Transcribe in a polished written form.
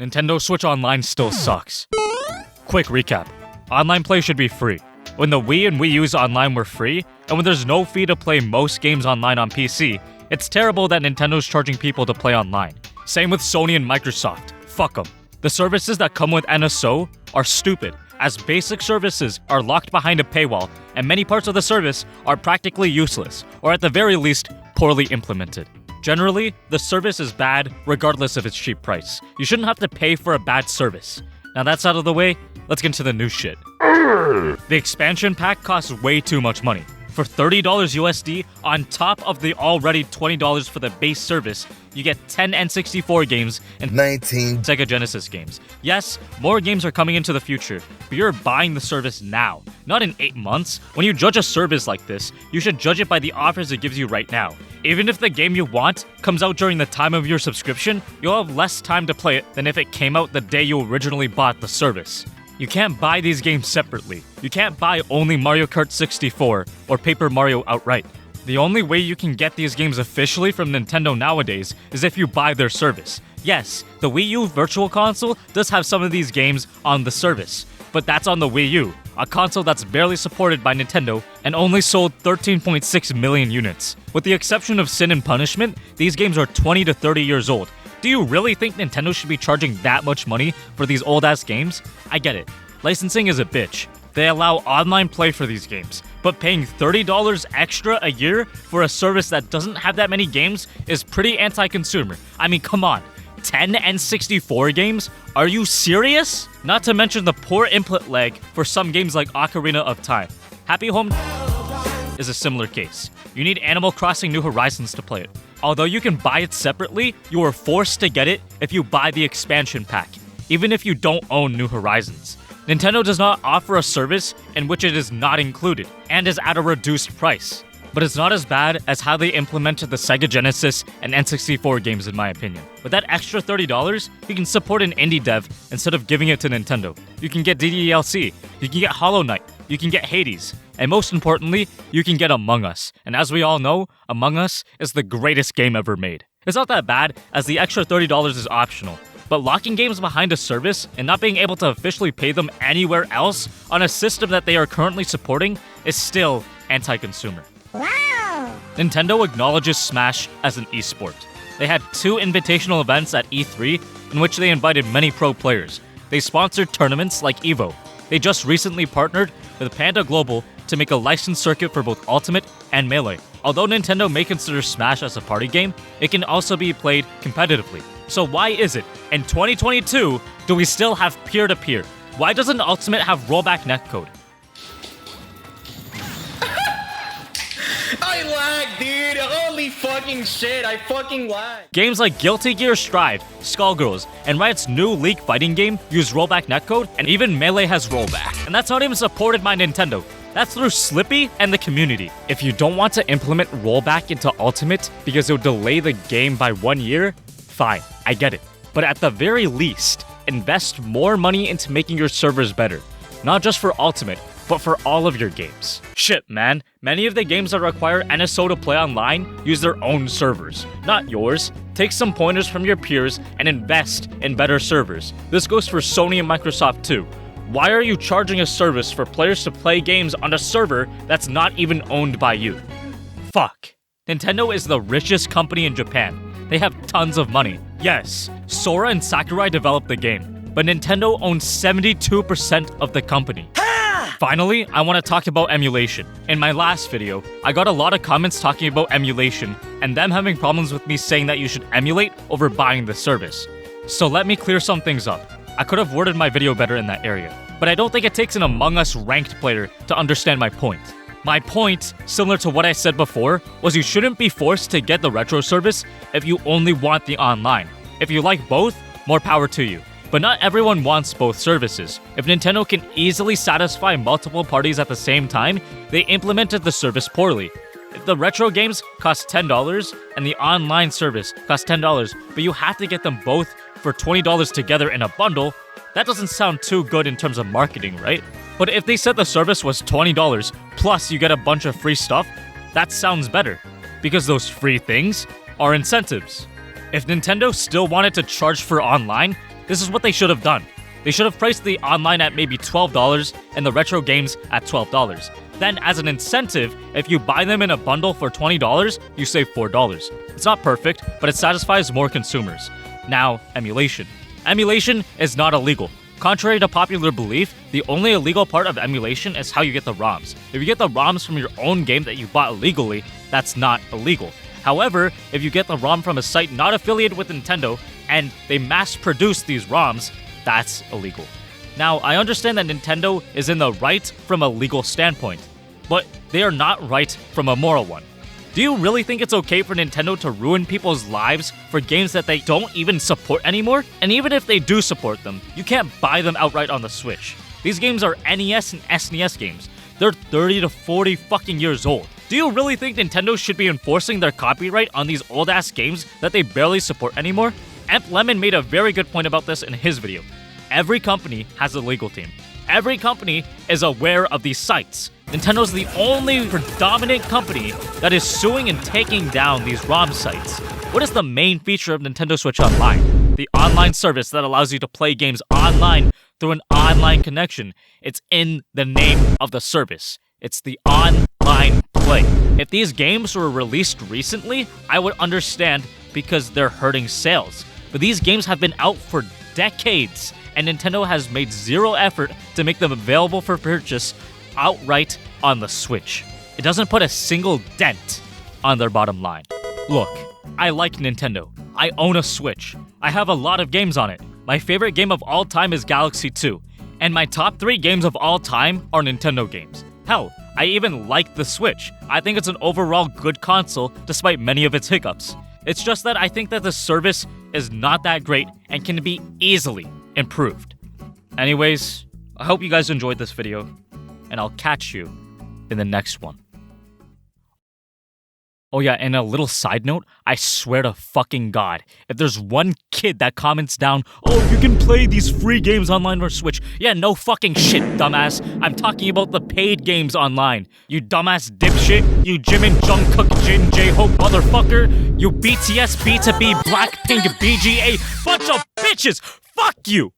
Nintendo Switch Online still sucks. Quick recap. Online play should be free. When the Wii and Wii U's online were free, and when there's no fee to play most games online on PC, it's terrible that Nintendo's charging people to play online. Same with Sony and Microsoft. Fuck them. The services that come with NSO are stupid, as basic services are locked behind a paywall, and many parts of the service are practically useless, or at the very least, poorly implemented. Generally, the service is bad regardless of its cheap price. You shouldn't have to pay for a bad service. Now that's out of the way, let's get into the new shit. The expansion pack costs way too much money. For $30 USD, on top of the already $20 for the base service, you get 10 N64 games and 19 Sega Genesis games. Yes, more games are coming into the future, but you're buying the service now, not in 8 months. When you judge a service like this, you should judge it by the offers it gives you right now. Even if the game you want comes out during the time of your subscription, you'll have less time to play it than if it came out the day you originally bought the service. You can't buy these games separately. You can't buy only Mario Kart 64 or Paper Mario outright. The only way you can get these games officially from Nintendo nowadays is if you buy their service. Yes, the Wii U Virtual Console does have some of these games on the service, but that's on the Wii U, a console that's barely supported by Nintendo and only sold 13.6 million units. With the exception of Sin and Punishment, these games are 20 to 30 years old. Do you really think Nintendo should be charging that much money for these old-ass games? I get it. Licensing is a bitch. They allow online play for these games, but paying $30 extra a year for a service that doesn't have that many games is pretty anti-consumer. I mean, come on. 10 N64 games? Are you serious? Not to mention the poor input lag for some games like Ocarina of Time. Happy Home is a similar case. You need Animal Crossing New Horizons to play it. Although you can buy it separately, you are forced to get it if you buy the expansion pack, even if you don't own New Horizons. Nintendo does not offer a service in which it is not included, and is at a reduced price. But it's not as bad as how they implemented the Sega Genesis and N64 games in my opinion. With that extra $30, you can support an indie dev instead of giving it to Nintendo. You can get DDLC, you can get Hollow Knight, you can get Hades, and most importantly, you can get Among Us. And as we all know, Among Us is the greatest game ever made. It's not that bad, as the extra $30 is optional. But locking games behind a service and not being able to officially pay them anywhere else on a system that they are currently supporting is still anti-consumer. Wow! Nintendo acknowledges Smash as an esport. They had 2 invitational events at E3 in which they invited many pro players. They sponsored tournaments like EVO. They just recently partnered with Panda Global to make a licensed circuit for both Ultimate and Melee. Although Nintendo may consider Smash as a party game, it can also be played competitively. So why is it, in 2022, do we still have peer-to-peer? Why doesn't Ultimate have rollback netcode? I lag, dude! Holy fucking shit, I fucking lag! Games like Guilty Gear Strive, Skullgirls, and Riot's new League fighting game use rollback netcode, and even Melee has rollback. And that's not even supported by Nintendo. That's through Slippy and the community. If you don't want to implement rollback into Ultimate because it'll delay the game by 1 year, fine, I get it. But at the very least, invest more money into making your servers better. Not just for Ultimate, but for all of your games. Shit, man. Many of the games that require NSO to play online use their own servers, not yours. Take some pointers from your peers and invest in better servers. This goes for Sony and Microsoft too. Why are you charging a service for players to play games on a server that's not even owned by you? Fuck. Nintendo is the richest company in Japan. They have tons of money. Yes, Sora and Sakurai developed the game, but Nintendo owns 72% of the company. Finally, I want to talk about emulation. In my last video, I got a lot of comments talking about emulation and them having problems with me saying that you should emulate over buying the service. So let me clear some things up. I could have worded my video better in that area, but I don't think it takes an Among Us ranked player to understand my point. My point, similar to what I said before, was you shouldn't be forced to get the retro service if you only want the online. If you like both, more power to you. But not everyone wants both services. If Nintendo can easily satisfy multiple parties at the same time, they implemented the service poorly. If the retro games cost $10 and the online service costs $10, but you have to get them both for $20 together in a bundle, that doesn't sound too good in terms of marketing, right? But if they said the service was $20 plus you get a bunch of free stuff, that sounds better, because those free things are incentives. If Nintendo still wanted to charge for online, This is what they should have done. They should have priced the online at maybe $12 and the retro games at $12. Then, as an incentive, if you buy them in a bundle for $20, you save $4. It's not perfect, but it satisfies more consumers. Now, emulation. Emulation is not illegal. Contrary to popular belief, the only illegal part of emulation is how you get the ROMs. If you get the ROMs from your own game that you bought illegally, that's not illegal. However, if you get the ROM from a site not affiliated with Nintendo and they mass-produce these ROMs, that's illegal. Now, I understand that Nintendo is in the right from a legal standpoint, but they are not right from a moral one. Do you really think it's okay for Nintendo to ruin people's lives for games that they don't even support anymore? And even if they do support them, you can't buy them outright on the Switch. These games are NES and SNES games. They're 30 to 40 fucking years old. Do you really think Nintendo should be enforcing their copyright on these old-ass games that they barely support anymore? Emp Lemon made a very good point about this in his video. Every company has a legal team. Every company is aware of these sites. Nintendo's the only predominant company that is suing and taking down these ROM sites. What is the main feature of Nintendo Switch Online? The online service that allows you to play games online through an online connection. It's in the name of the service. It's the online play. If these games were released recently, I would understand because they're hurting sales. But these games have been out for decades, and Nintendo has made zero effort to make them available for purchase outright on the Switch. It doesn't put a single dent on their bottom line. Look, I like Nintendo. I own a Switch. I have a lot of games on it. My favorite game of all time is Galaxy 2, and my top 3 games of all time are Nintendo games. Hell, I even like the Switch. I think it's an overall good console despite many of its hiccups. It's just that I think that the service is not that great and can be easily improved. Anyways, I hope you guys enjoyed this video, and I'll catch you in the next one. Oh yeah, and a little side note, I swear to fucking God, if there's one kid that comments down, "Oh, you can play these free games online or Switch," yeah, no fucking shit, dumbass. I'm talking about the paid games online. You dumbass dipshit, you Jimin, Jungkook, Jin, J-Hope motherfucker, you BTS, B2B, Blackpink, BGA, bunch of bitches, fuck you!